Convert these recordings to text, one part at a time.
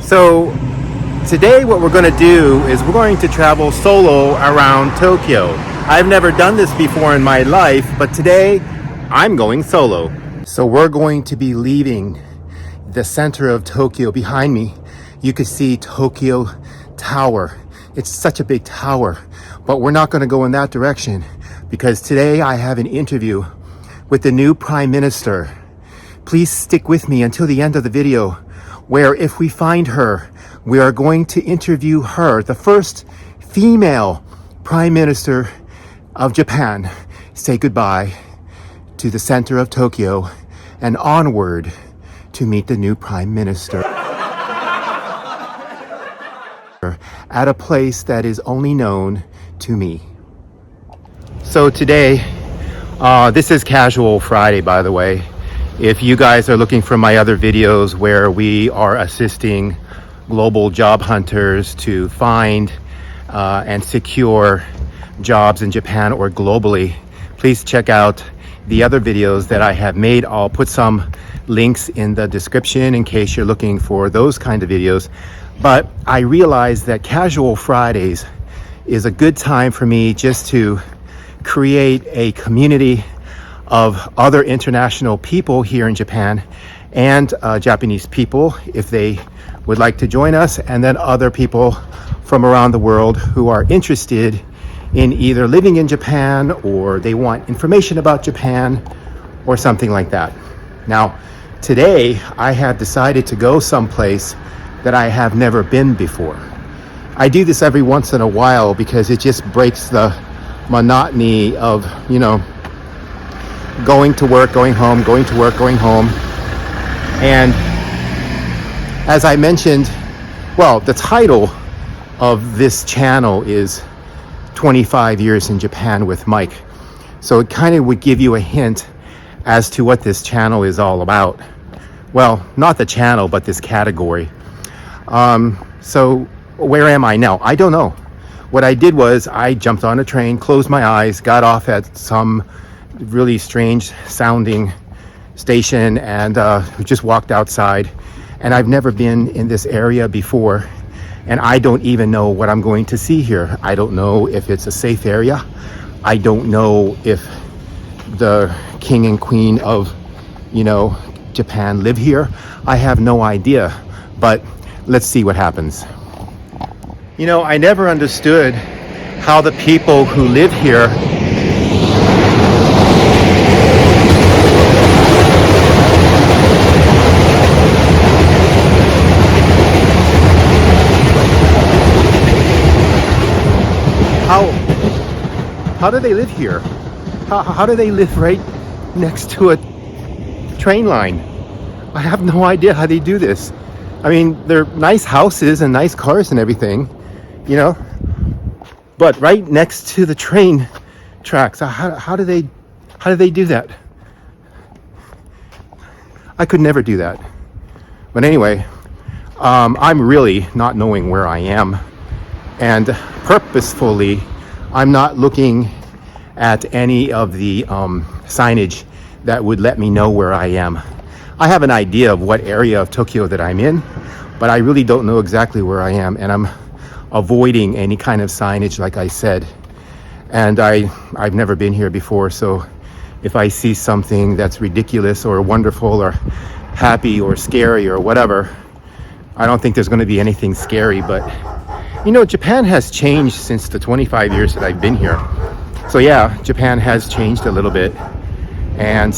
So today what we're going to do is we're going to travel solo around Tokyo. I've never done this before in my life, but today I'm going solo. So we're going to be leaving the center of Tokyo. Behind me, you can see Tokyo Tower. It's such a big tower, but we're not going to go in that direction because today I have an interview with the new Prime Minister. Please stick with me until the end of the video, where if we find her, we are going to interview her, the first female Prime Minister of Japan. Say goodbye to the center of Tokyo and onward to meet the new Prime Minister at a place that is only known to me. So today, this is Casual Friday, by the way. If you guys are looking for my other videos where we are assisting global job hunters to find and secure jobs in Japan or globally, please check out the other videos that I have made. I'll put some links in the description in case you're looking for those kind of videos. But I realized that Casual Fridays is a good time for me just to create a community of other international people here in Japan and Japanese people if they would like to join us, and then other people from around the world who are interested in either living in Japan or they want information about Japan or something like that. Now, today I have decided to go someplace that I have never been before. I do this every once in a while because it just breaks the monotony of, going to work, going home, going to work, going home. And as I mentioned, well, the title of this channel is 25 Years in Japan with Mike. So it kind of would give you a hint as to what this channel is all about. Well, not the channel, but this category. So where am I now? I don't know. What I did was I jumped on a train, closed my eyes, got off at some really strange sounding station and just walked outside. And I've never been in this area before, and I don't even know what I'm going to see here. I don't know if it's a safe area. I don't know if the king and queen of, Japan live here. I have no idea, but let's see what happens. I never understood how the people who live here How do they live here? How do they live right next to a train line? I have no idea how they do this. I mean, they're nice houses and nice cars and everything, but right next to the train tracks. How do they do that? I could never do that. But anyway, I'm really not knowing where I am, and purposefully I'm not looking at any of the signage that would let me know where I am. I have an idea of what area of Tokyo that I'm in, but I really don't know exactly where I am, and I'm avoiding any kind of signage, like I said. And I've never been here before, so if I see something that's ridiculous or wonderful or happy or scary or whatever, I don't think there's going to be anything scary. But Japan has changed since the 25 years that I've been here. So yeah, Japan has changed a little bit, and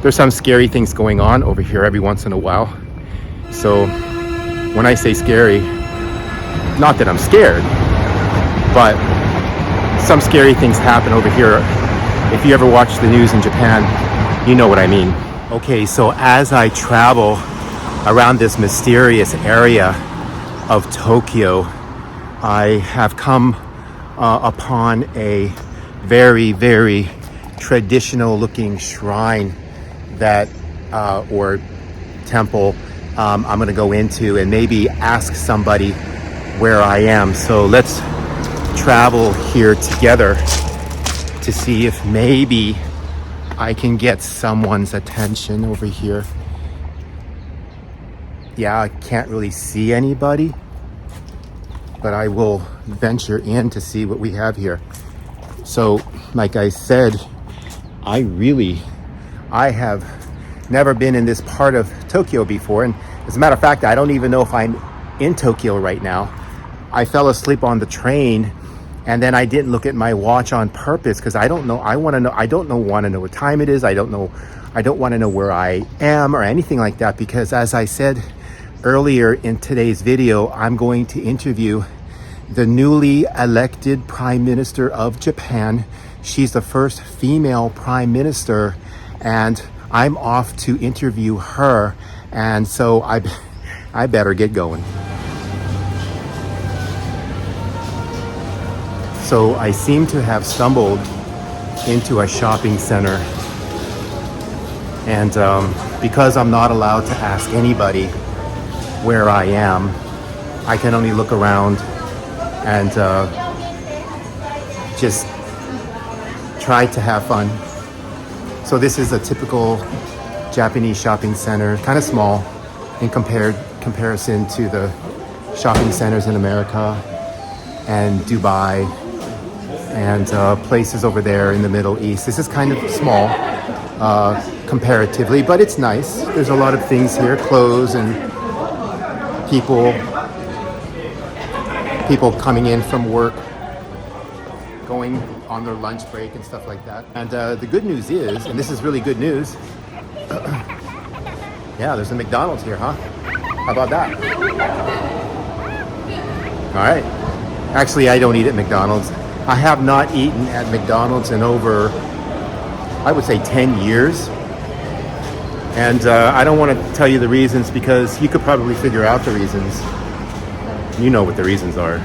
there's some scary things going on over here every once in a while. So when I say scary, not that I'm scared, but some scary things happen over here. If you ever watch the news in Japan, you know what I mean. Okay, so as I travel around this mysterious area of Tokyo, I have come upon a very, very traditional looking shrine that or temple I'm going to go into and maybe ask somebody where I am. So let's travel here together to see if maybe I can get someone's attention over here. yeah, I can't really see anybody, but I will venture in to see what we have here. So, like I said, I have never been in this part of Tokyo before. And as a matter of fact, I don't even know if I'm in Tokyo right now. I fell asleep on the train, and then I didn't look at my watch on purpose because I don't know. I want to know what time it is. I don't want to know where I am or anything like that, because as I said earlier in today's video, I'm going to interview the newly elected Prime Minister of Japan. She's the first female Prime Minister, and I'm off to interview her, and so I better get going. So I seem to have stumbled into a shopping center, and because I'm not allowed to ask anybody where I am, I can only look around and just try to have fun. So this is a typical Japanese shopping center, kind of small in comparison to the shopping centers in America and Dubai and places over there in the Middle East. This is kind of small comparatively, but it's nice. There's a lot of things here, clothes and people coming in from work, going on their lunch break and stuff like that. And the good news is, and this is really good news, yeah, there's a McDonald's here, huh? How about that? All right. Actually, I don't eat at McDonald's. I have not eaten at McDonald's in over, I would say, 10 years. And I don't want to tell you the reasons, because you could probably figure out the reasons. You know what the reasons are.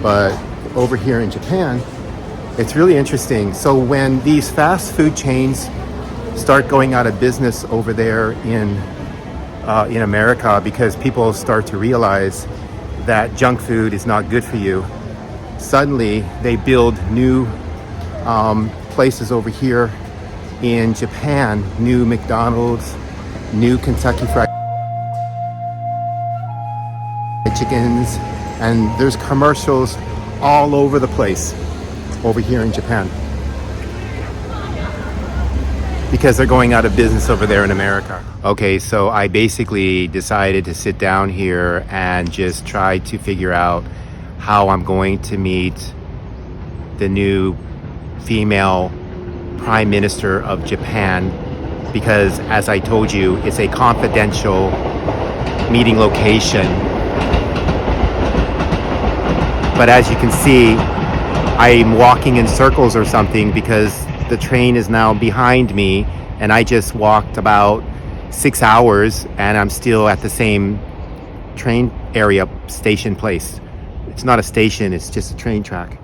But over here in Japan, it's really interesting. So when these fast food chains start going out of business over there in America, because people start to realize that junk food is not good for you, suddenly they build new places over here in Japan, new McDonald's, new Kentucky Fried Chickens, and there's commercials all over the place over here in Japan, because they're going out of business over there in America. Okay, so I basically decided to sit down here and just try to figure out how I'm going to meet the new female Prime Minister of Japan, because as I told you, it's a confidential meeting location. But as you can see, I'm walking in circles or something, because the train is now behind me, and I just walked about 6 hours and I'm still at the same train area, station place. It's not a station, it's just a train track.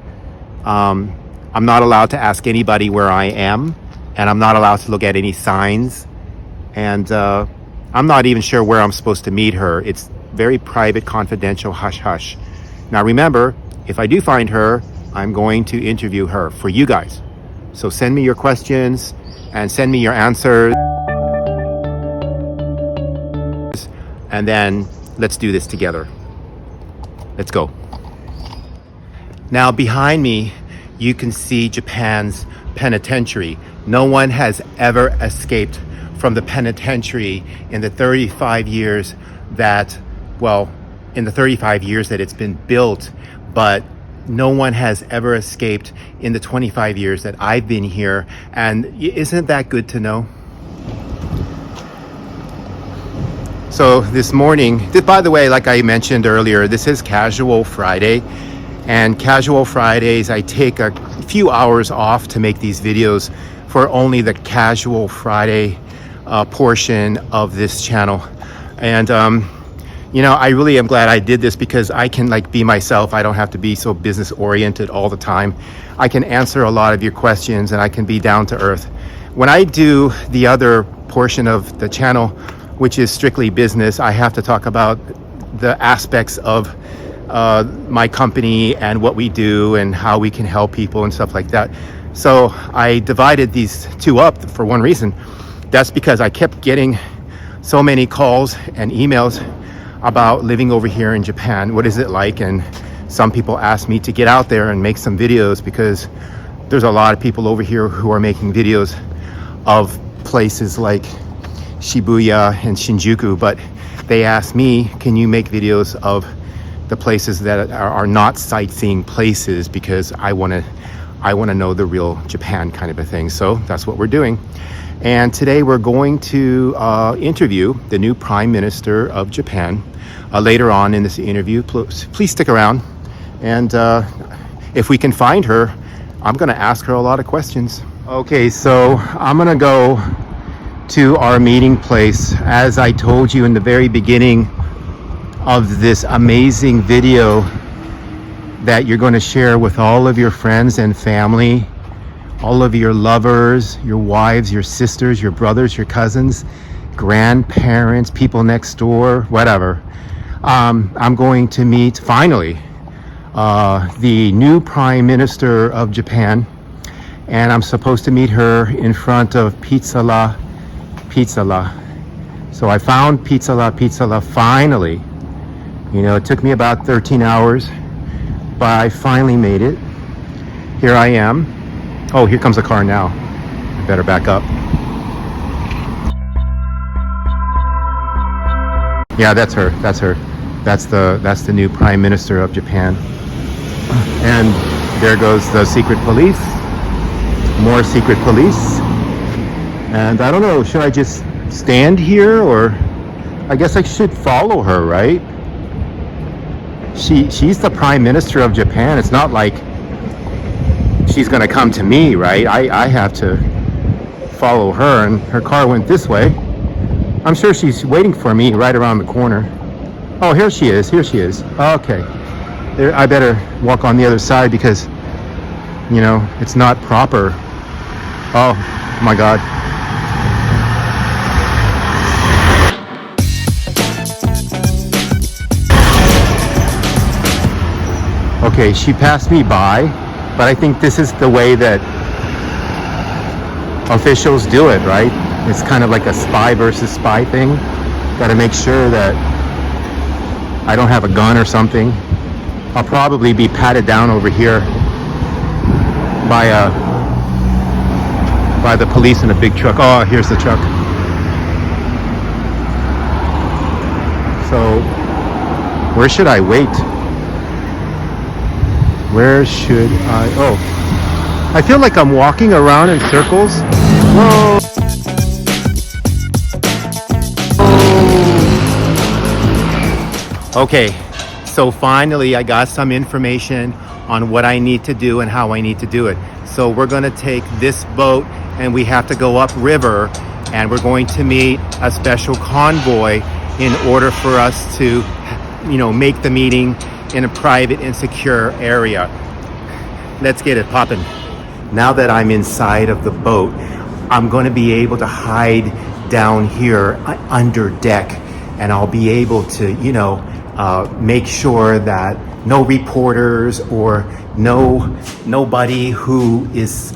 I'm not allowed to ask anybody where I am, and I'm not allowed to look at any signs, and I'm not even sure where I'm supposed to meet her. It's very private, confidential, hush hush. Now remember, if I do find her, I'm going to interview her for you guys. So send me your questions and send me your answers, and then let's do this together. Let's go. Now behind me, you can see Japan's penitentiary. No one has ever escaped from the penitentiary in the 35 years that, in the 35 years that it's been built, but no one has ever escaped in the 25 years that I've been here. And isn't that good to know? So this morning, by the way, like I mentioned earlier, this is Casual Friday. And Casual Fridays, I take a few hours off to make these videos for only the Casual Friday portion of this channel. And I really am glad I did this, because I can be myself. I don't have to be so business oriented all the time. I can answer a lot of your questions, and I can be down to earth. When I do the other portion of the channel, which is strictly business, I have to talk about the aspects of my company and what we do and how we can help people and stuff like that. So I divided these two up for one reason. That's because I kept getting so many calls and emails about living over here in Japan. What is it like? And some people ask me to get out there and make some videos, because there's a lot of people over here who are making videos of places like Shibuya and Shinjuku, but they asked me, can you make videos of the places that are not sightseeing places, because I want to know the real Japan kind of a thing. So that's what we're doing. And today we're going to interview the new Prime Minister of Japan. Later on in this interview, please stick around. And if we can find her, I'm going to ask her a lot of questions. Okay, so I'm going to go to our meeting place. As I told you in the very beginning of this amazing video that you're going to share with all of your friends and family, all of your lovers, your wives, your sisters, your brothers, your cousins, grandparents, people next door, whatever. I'm going to meet finally the new Prime Minister of Japan, and I'm supposed to meet her in front of Pizza La. So I found Pizza La finally. You know, it took me about 13 hours, but I finally made it. Here I am. Oh, here comes a car now. I better back up. Yeah, that's her. That's the new Prime Minister of Japan. And there goes the secret police. More secret police. And I don't know, should I just stand here, or I guess I should follow her, right? She's the Prime Minister of Japan. It's not like she's gonna come to me, right? I have to follow her, and her car went this way. I'm sure she's waiting for me right around the corner. Oh, here she is. Okay. There, I better walk on the other side because, you know, it's not proper. Oh my God. Okay, she passed me by, but I think this is the way that officials do it, right? It's kind of like a spy versus spy thing. Got to make sure that I don't have a gun or something. I'll probably be patted down over here by the police in a big truck. Oh, here's the truck. So, where should I wait? Where should I? Oh, I feel like I'm walking around in circles. Whoa. Okay, so finally I got some information on what I need to do and how I need to do it. So we're going to take this boat and we have to go upriver, and we're going to meet a special convoy in order for us to, you know, make the meeting in a private and secure area. Let's get it poppin'. Now that I'm inside of the boat, I'm going to be able to hide down here under deck, and I'll be able to, you know, make sure that no reporters or nobody who is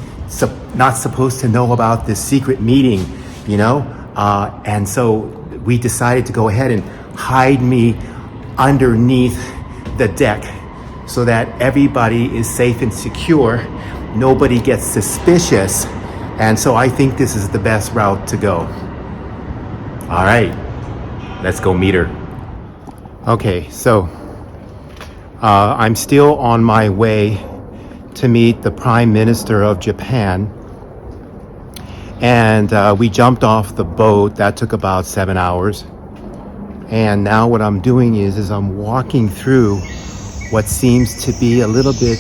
not supposed to know about this secret meeting, you know, and so we decided to go ahead and hide me underneath the deck so that everybody is safe and secure, nobody gets suspicious, and so I think this is the best route to go. All right, let's go meet her. Okay, so I'm still on my way to meet the Prime Minister of Japan, and we jumped off the boat. That took about 7 hours, and now what I'm doing is I'm walking through what seems to be a little bit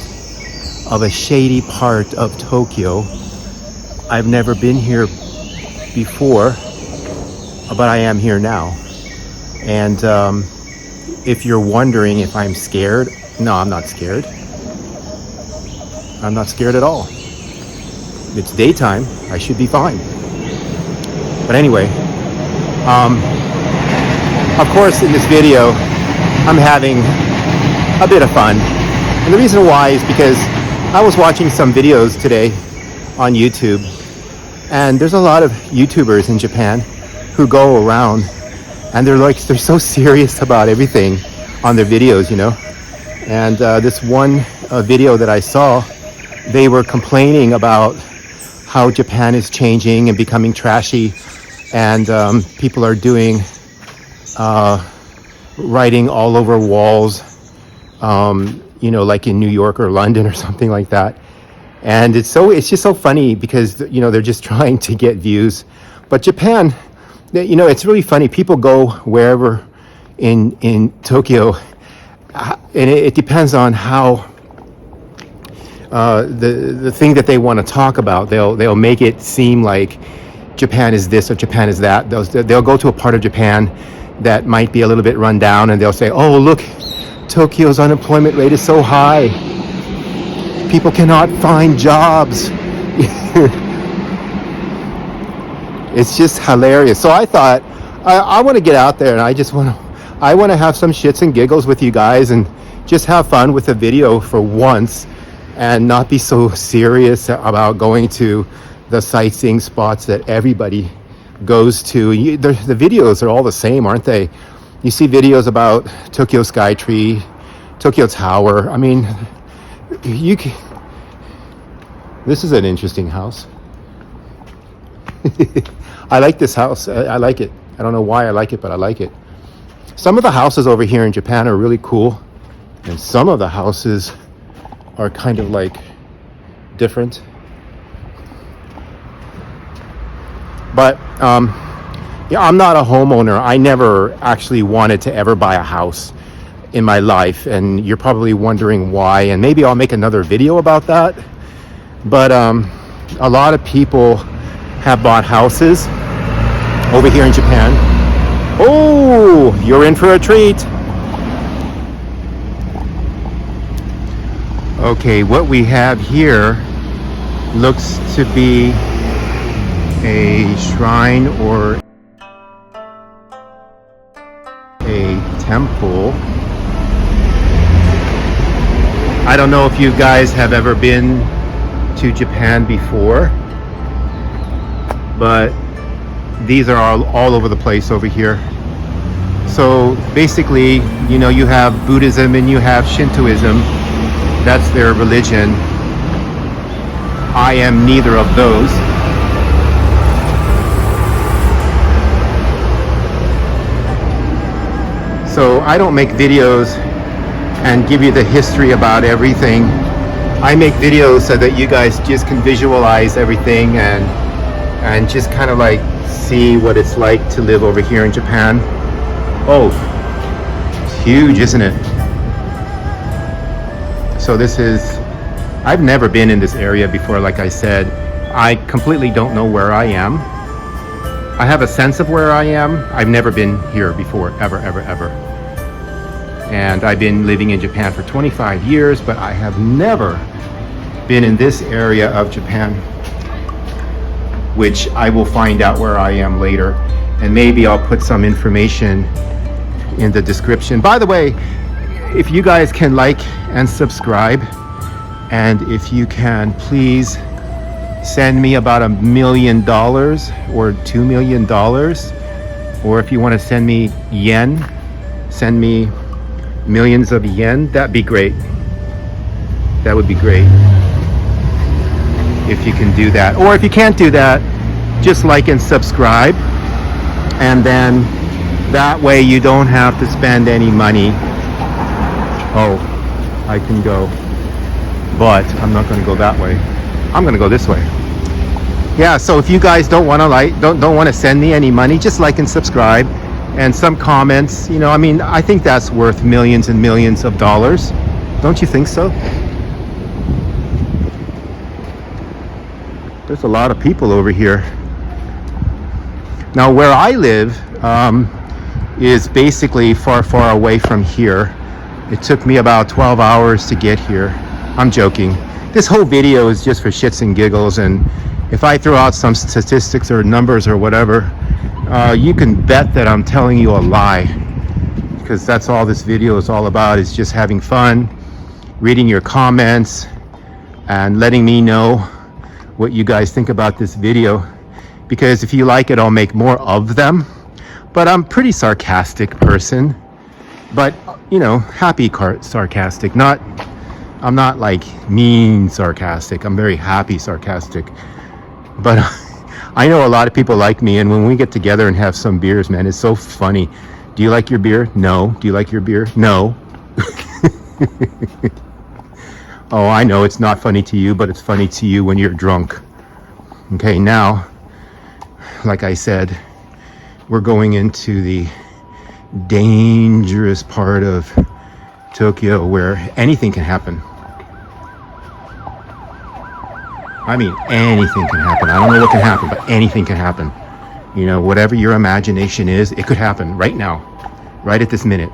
of a shady part of Tokyo. I've never been here before, but I am here now. And if you're wondering if I'm scared, no, I'm not scared. I'm not scared at all. It's daytime, I should be fine. But anyway, of course in this video, I'm having a bit of fun. And the reason why is because I was watching some videos today on YouTube, and there's a lot of YouTubers in Japan who go around and they're so serious about everything on their videos, you know. And this one video that I saw, they were complaining about how Japan is changing and becoming trashy, and people are doing writing all over walls, you know, like in New York or London or something like that. And it's just so funny because, you know, they're just trying to get views. But Japan, you know, it's really funny. People go wherever in Tokyo, and it depends on how the thing that they want to talk about. They'll make it seem like Japan is this or Japan is that. They'll go to a part of Japan that might be a little bit run down, and they'll say, oh, look, Tokyo's unemployment rate is so high. People cannot find jobs. It's just hilarious. So I thought, I want to get out there, and I want to have some shits and giggles with you guys and just have fun with the video for once and not be so serious about going to the sightseeing spots that everybody goes to. The videos are all the same, aren't they? You see videos about Tokyo Skytree, Tokyo Tower. I mean, this is an interesting house. I like this house. I like it. I don't know why I like it, but I like it. Some of the houses over here in Japan are really cool, and some of the houses are kind of like different. But yeah, I'm not a homeowner. I never actually wanted to ever buy a house in my life, and you're probably wondering why, and maybe I'll make another video about that. But a lot of people have bought houses over here in Japan. Oh, you're in for a treat. Okay, what we have here looks to be a shrine or a temple. I don't know if you guys have ever been to Japan before, but these are all over the place over here. So basically, you know, you have Buddhism and you have Shintoism. That's their religion. I am neither of those. So I don't make videos and give you the history about everything. I make videos so that you guys just can visualize everything and just kind of like see what it's like to live over here in Japan. Oh, it's huge, isn't it? So this is, I've never been in this area before, like I said. I completely don't know where I am. I have a sense of where I am. I've never been here before, ever, ever, ever. And I've been living in Japan for 25 years, but I have never been in this area of Japan, which I will find out where I am later. And maybe I'll put some information in the description. By the way, if you guys can like and subscribe, and if you can please send me about $1 million or $2 million, or if you want to send me yen, send me millions of yen, that'd be great. That would be great if you can do that. Or if you can't do that, just like and subscribe, and then that way you don't have to spend any money. Oh, I can go, but I'm not going to go that way. I'm going to go this way. Yeah, so if you guys don't want to don't want to send me any money, just like and subscribe, and some comments. You know, I mean, I think that's worth millions and millions of dollars. Don't you think so? There's a lot of people over here. Now, where I live is basically far, far away from here. It took me about 12 hours to get here. I'm joking. This whole video is just for shits and giggles, and if I throw out some statistics or numbers or whatever, you can bet that I'm telling you a lie, because that's all this video is all about, is just having fun, reading your comments, and letting me know what you guys think about this video. Because if you like it, I'll make more of them. But I'm pretty sarcastic person. But, you know, happy sarcastic. I'm not like mean sarcastic. I'm very happy sarcastic. But I know a lot of people like me, and when we get together and have some beers, man, it's so funny. Do you like your beer? No. Do you like your beer? No. Oh, I know it's not funny to you, but it's funny to you when you're drunk. Okay, now, like I said, we're going into the dangerous part of Tokyo where anything can happen. I mean, anything can happen. I don't know what can happen, but anything can happen. You know, whatever your imagination is, it could happen right now, right at this minute.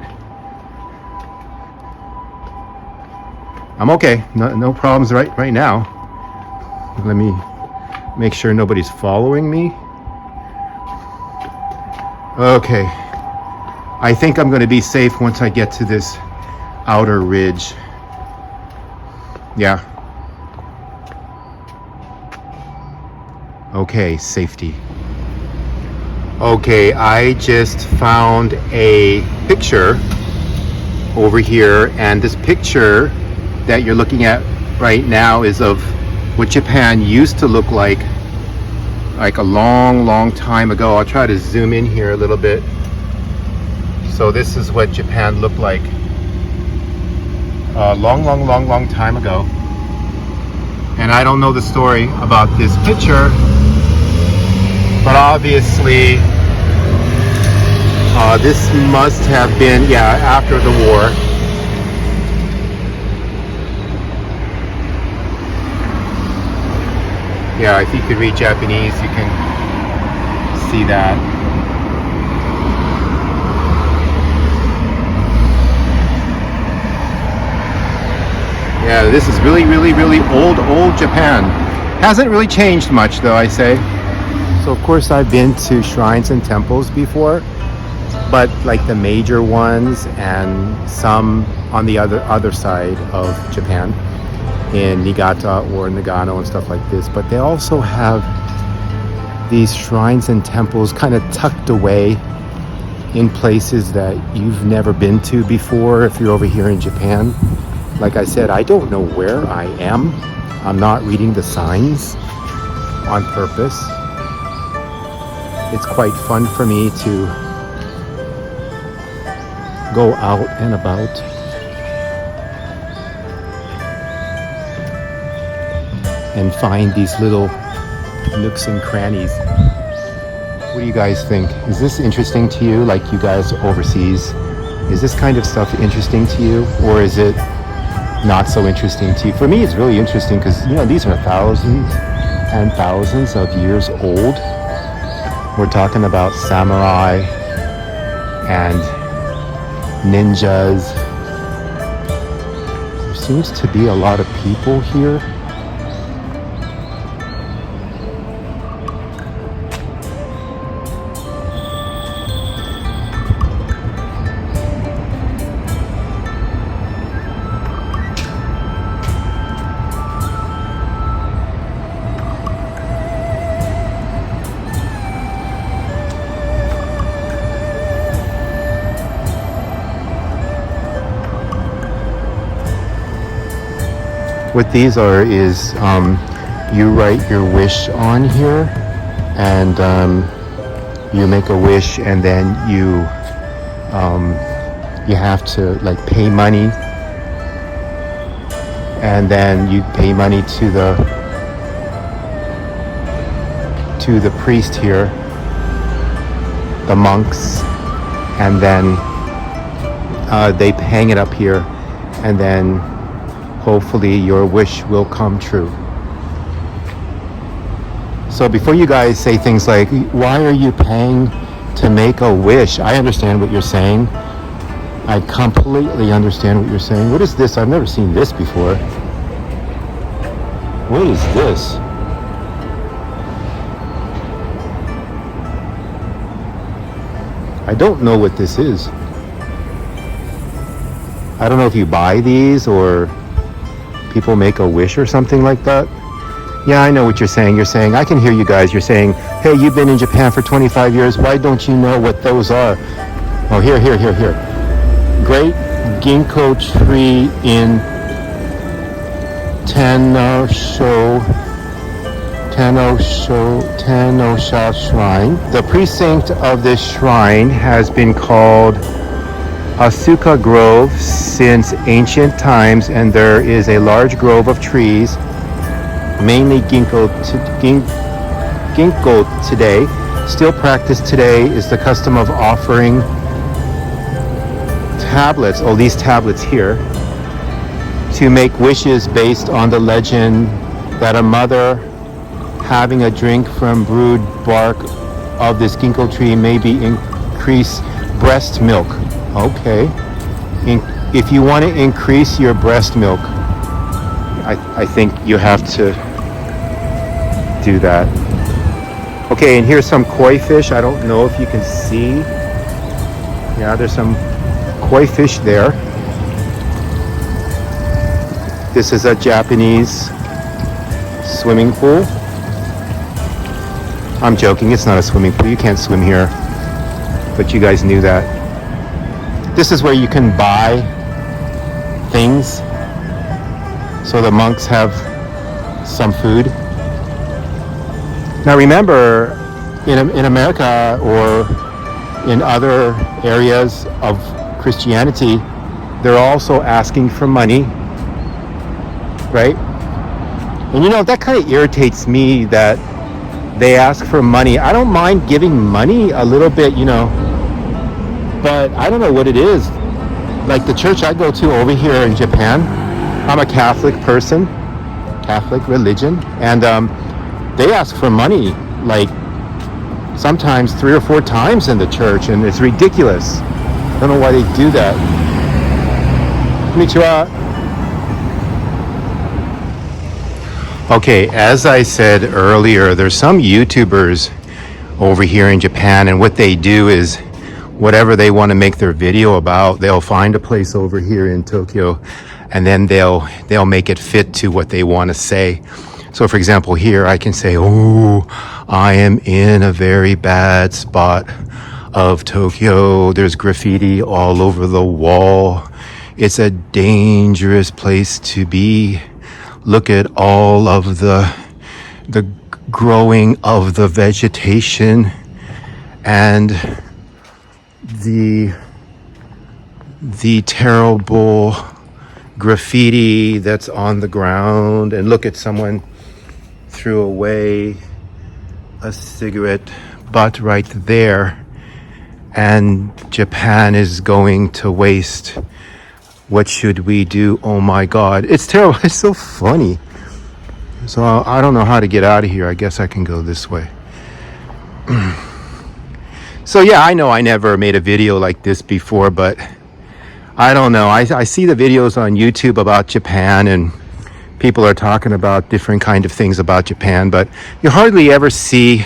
I'm okay. No problems right now. Let me make sure nobody's following me. Okay. I think I'm going to be safe once I get to this outer ridge. Yeah. Okay, safety. Okay, I just found a picture over here, and this picture that you're looking at right now is of what Japan used to look like a long time ago. I'll try to zoom in here a little bit. So this is what Japan looked like a long time ago. And I don't know the story about this picture, but obviously this must have been, yeah, after the war. Yeah, if you could read Japanese, you can see that. Yeah, this is really old Japan. Hasn't really changed much though, I say. So of course I've been to shrines and temples before, but like the major ones and some on the other side of Japan, in Niigata or Nagano and stuff like this. But they also have these shrines and temples kind of tucked away in places that you've never been to before if you're over here in Japan. Like I said, I don't know where I am. I'm not reading the signs on purpose. It's quite fun for me to go out and about. And find these little nooks and crannies. What do you guys think? Is this interesting to you, like you guys overseas? Is this kind of stuff interesting to you, or is it not so interesting to you? For me, it's really interesting because, you know, these are thousands and thousands of years old. We're talking about samurai and ninjas. There seems to be a lot of people here. What these are is you write your wish on here, and you make a wish, and then you have to like pay money, and then you pay money to the priest here, the monks, and then they hang it up here, and then hopefully your wish will come true. So before you guys say things like, why are you paying to make a wish? I understand what you're saying. I completely understand what you're saying. What is this? I've never seen this before. What is this? I don't know what this is. I don't know if you buy these or people make a wish or something like that. Yeah, I know what you're saying. You're saying, I can hear you guys. You're saying, hey, you've been in Japan for 25 years. Why don't you know what those are? Oh, here. Great ginkgo tree in Tanosha Shrine. The precinct of this shrine has been called Asuka Grove since ancient times, and there is a large grove of trees, mainly ginkgo today. Still practiced today is the custom of offering tablets, these tablets here, to make wishes based on the legend that a mother having a drink from brewed bark of this ginkgo tree maybe increase breast milk. Okay. If you want to increase your breast milk, I think you have to do that. Okay, and here's some koi fish. I don't know if you can see. Yeah, there's some koi fish there. This is a Japanese swimming pool. I'm joking, it's not a swimming pool. You can't swim here. But you guys knew that. This is where you can buy things. So the monks have some food. Now remember, in America or in other areas of Christianity, they're also asking for money, right? And that kind of irritates me that they ask for money. I don't mind giving money a little bit, but I don't know what it is. Like the church I go to over here in Japan, I'm a Catholic person, Catholic religion, and they ask for money like sometimes 3 or 4 times in the church, and it's ridiculous. I don't know why they do that. Konnichiwa. Okay, as I said earlier, there's some YouTubers over here in Japan, and what they do is whatever they want to make their video about, they'll find a place over here in Tokyo, and then they'll make it fit to what they want to say. So for example, here I can say, oh, I am in a very bad spot of Tokyo. There's graffiti all over the wall. It's a dangerous place to be. Look at all of the growing of the vegetation and the terrible graffiti that's on the ground. And look at someone threw away a cigarette butt right there, and Japan is going to waste. What should we do? Oh my God, it's terrible. It's so funny. So I don't know how to get out of here. I guess I can go this way. So yeah, I know I never made a video like this before, but I don't know. I see the videos on YouTube about Japan, and people are talking about different kind of things about Japan, but you hardly ever see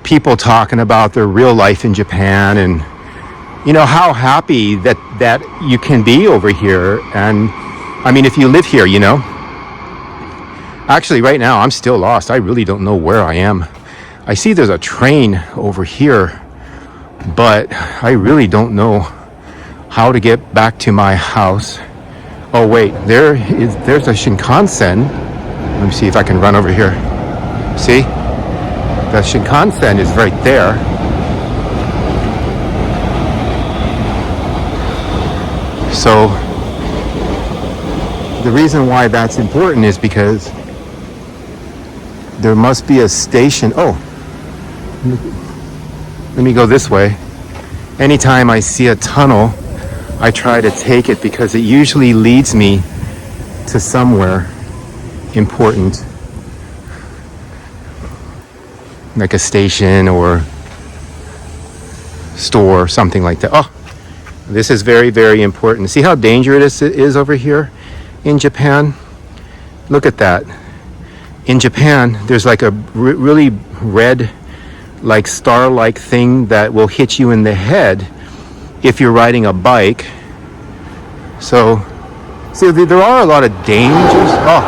people talking about their real life in Japan and how happy that you can be over here. And I mean, if you live here, actually right now I'm still lost. I really don't know where I am. I see there's a train over here, but I really don't know how to get back to my house. Oh wait, there's a Shinkansen. Let me see if I can run over here. See? The Shinkansen is right there. So the reason why that's important is because there must be a station. Oh, let me go this way. Anytime I see a tunnel, I try to take it because it usually leads me to somewhere important, like a station or store, something like that. Oh, this is very, very important. See how dangerous it is over here in Japan? Look at that. In Japan, there's like a really red, like star-like thing that will hit you in the head if you're riding a bike. So, see, there are a lot of dangers. Oh.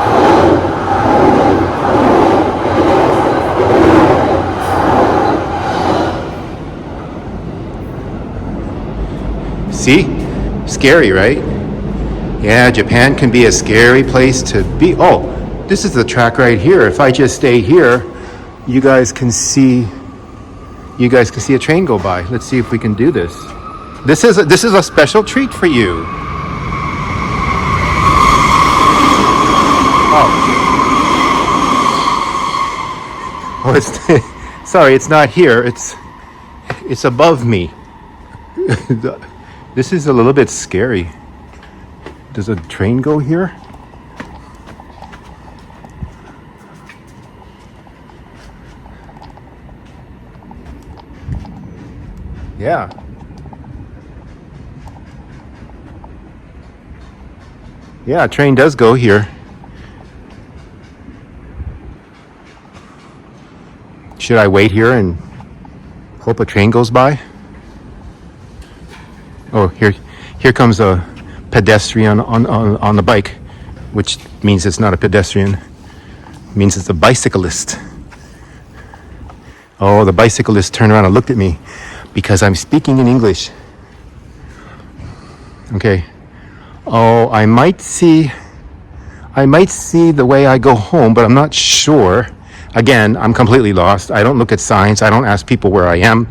Scary, right? Yeah, Japan can be a scary place to be. Oh, this is the track right here. If I just stay here, you guys can see a train go by. Let's see if we can do this. This is a special treat for you. Oh, it's sorry, it's not here. It's above me. This is a little bit scary. Does a train go here? Yeah. Yeah, a train does go here. Should I wait here and hope a train goes by? Oh, here comes a pedestrian on the bike, which means it's not a pedestrian. It means it's a bicyclist. Oh, the bicyclist turned around and looked at me because I'm speaking in English. Okay. Oh, I might see the way I go home, but I'm not sure. Again, I'm completely lost. I don't look at signs. I don't ask people where I am.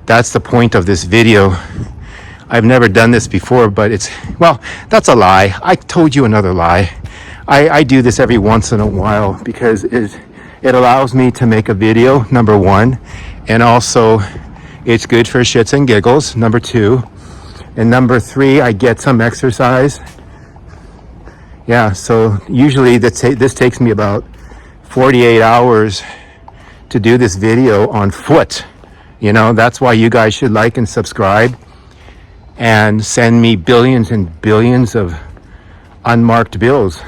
That's the point of this video. I've never done this before, but well, that's a lie. I told you another lie. I do this every once in a while because it allows me to make a video, number one, and also it's good for shits and giggles, number two, and number three, I get some exercise. Yeah, so usually this takes me about 48 hours to do this video on foot. You know, that's why you guys should like and subscribe and send me billions and billions of unmarked bills.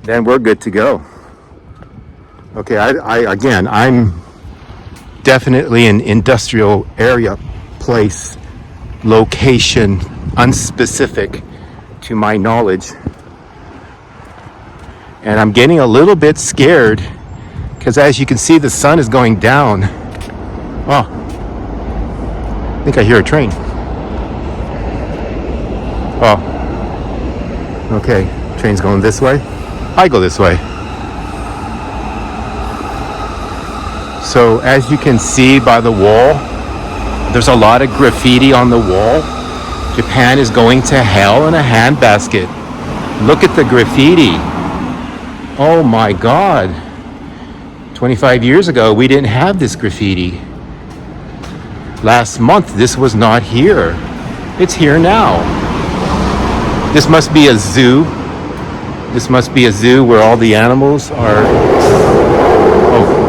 Then we're good to go. Okay, I'm definitely an industrial area, place, location, unspecific to my knowledge. And I'm getting a little bit scared because as you can see, the sun is going down. Oh, I think I hear a train. Oh, okay, train's going this way. I go this way. So as you can see by the wall, there's a lot of graffiti on the wall. Japan is going to hell in a handbasket. Look at the graffiti. Oh my God. 25 years ago, we didn't have this graffiti. Last month, this was not here. It's here now. This must be a zoo. This must be a zoo where all the animals are... Oh.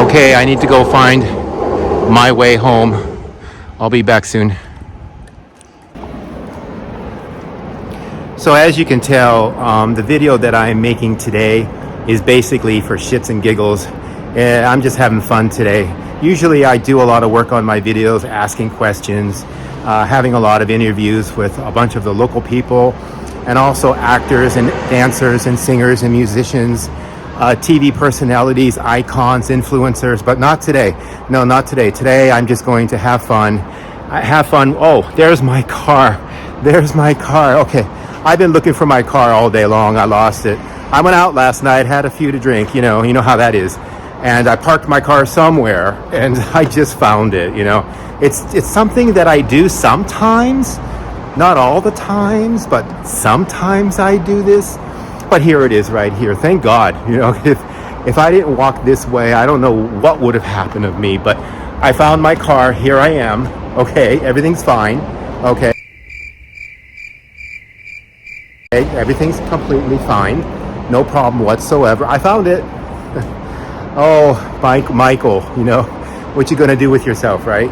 Okay, I need to go find my way home. I'll be back soon. So as you can tell, the video that I'm making today is basically for shits and giggles. I'm just having fun today. Usually I do a lot of work on my videos, asking questions, having a lot of interviews with a bunch of the local people, and also actors and dancers and singers and musicians, TV personalities, icons, influencers, but not today. No, not today. Today I'm just going to have fun. Oh, there's my car. There's my car. Okay, I've been looking for my car all day long. I lost it. I went out last night, had a few to drink, you know how that is. And I parked my car somewhere and I just found it, you know. It's something that I do sometimes, not all the times, but sometimes I do this. But here it is right here. Thank God, you know, if I didn't walk this way, I don't know what would have happened of me, but I found my car. Here I am. Okay, everything's fine. Okay. Everything's completely fine. No problem whatsoever. I found it. Oh, Michael, you know, what you gonna do with yourself, right?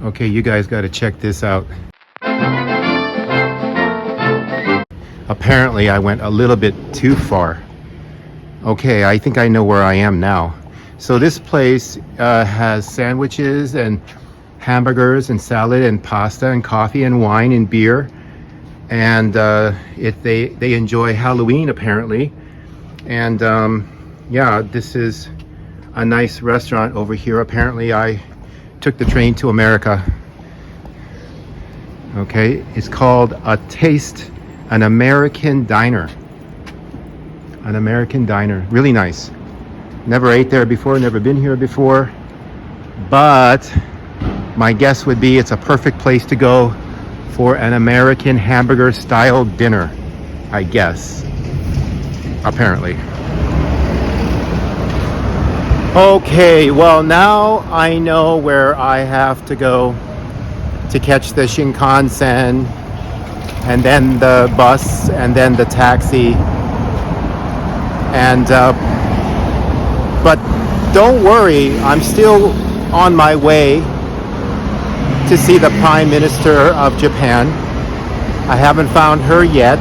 Okay, you guys gotta check this out. Apparently, I went a little bit too far. Okay, I think I know where I am now. So this place has sandwiches and hamburgers and salad and pasta and coffee and wine and beer. And they enjoy Halloween apparently. And yeah, this is a nice restaurant over here. Apparently I took the train to America. Okay, it's called A Taste, an American diner. An American diner, really nice. Never ate there before, never been here before, but my guess would be it's a perfect place to go for an American hamburger style dinner, I guess, apparently. Okay, well now I know where I have to go to catch the Shinkansen, and then the bus, and then the taxi. And but don't worry, I'm still on my way to see the Prime Minister of Japan. I haven't found her yet,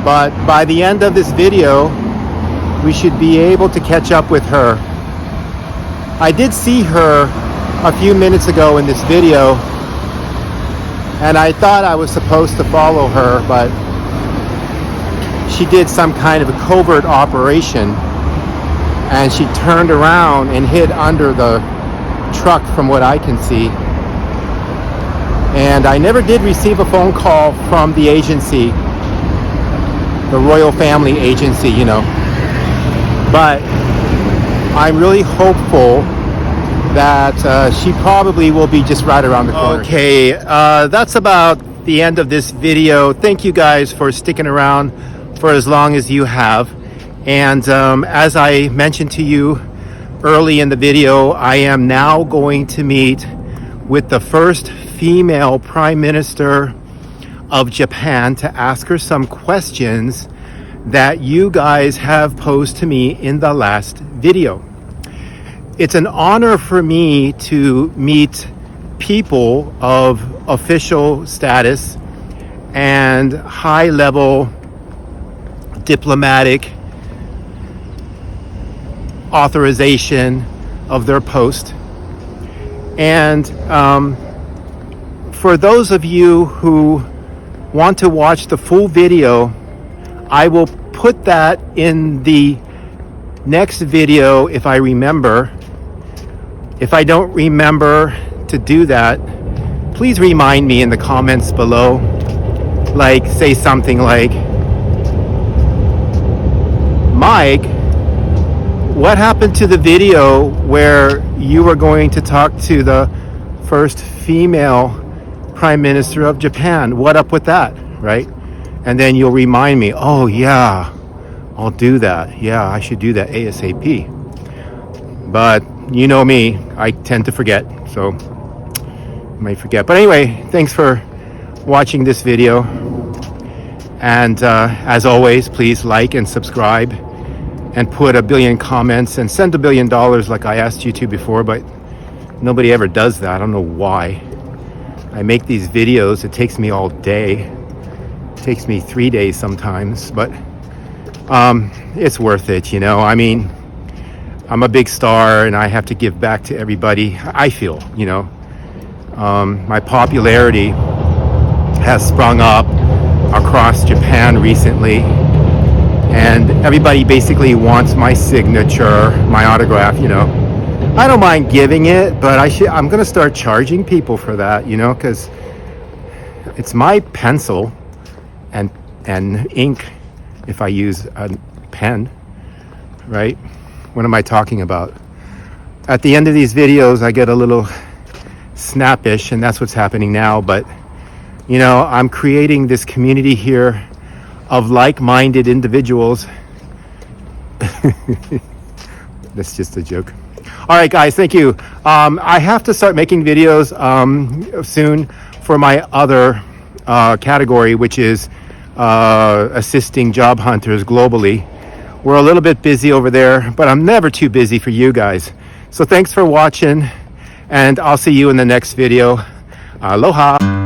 but by the end of this video we should be able to catch up with her. I did see her a few minutes ago in this video, and I thought I was supposed to follow her, but she did some kind of a covert operation, and she turned around and hid under the truck from what I can see. And I never did receive a phone call from the agency, the royal family agency, you know. But I'm really hopeful that she probably will be just right around the corner. Okay, that's about the end of this video. Thank you guys for sticking around for as long as you have. And as I mentioned to you early in the video, I am now going to meet with the first female Prime Minister of Japan to ask her some questions that you guys have posed to me in the last video. It's an honor for me to meet people of official status and high-level diplomatic authorization of their post. And for those of you who want to watch the full video, I will put that in the next video if I remember. If I don't remember to do that, please remind me in the comments below. Like, say something like, Mike, what happened to the video where you were going to talk to the first female Prime Minister of Japan? What up with that, right? And then you'll remind me, oh yeah, I'll do that. Yeah, I should do that ASAP. But you know me, I tend to forget, so I might forget. But anyway, thanks for watching this video. And as always, please like and subscribe and put a billion comments and send $1 billion like I asked you to before, but nobody ever does that. I don't know why. I make these videos, it takes me all day. Takes me 3 days sometimes, but it's worth it, you know. I mean, I'm a big star and I have to give back to everybody. I feel, you know, my popularity has sprung up across Japan recently, and everybody basically wants my signature, my autograph, you know. I don't mind giving it, but I'm gonna start charging people for that, you know, because it's my pencil and ink if I use a pen, right? What am I talking about? At the end of these videos, I get a little snappish, and that's what's happening now. But, you know, I'm creating this community here of like-minded individuals. That's just a joke. All right, guys, thank you. I have to start making videos soon for my other category, which is assisting job hunters globally. We're a little bit busy over there, but I'm never too busy for you guys. So thanks for watching, and I'll see you in the next video. Aloha.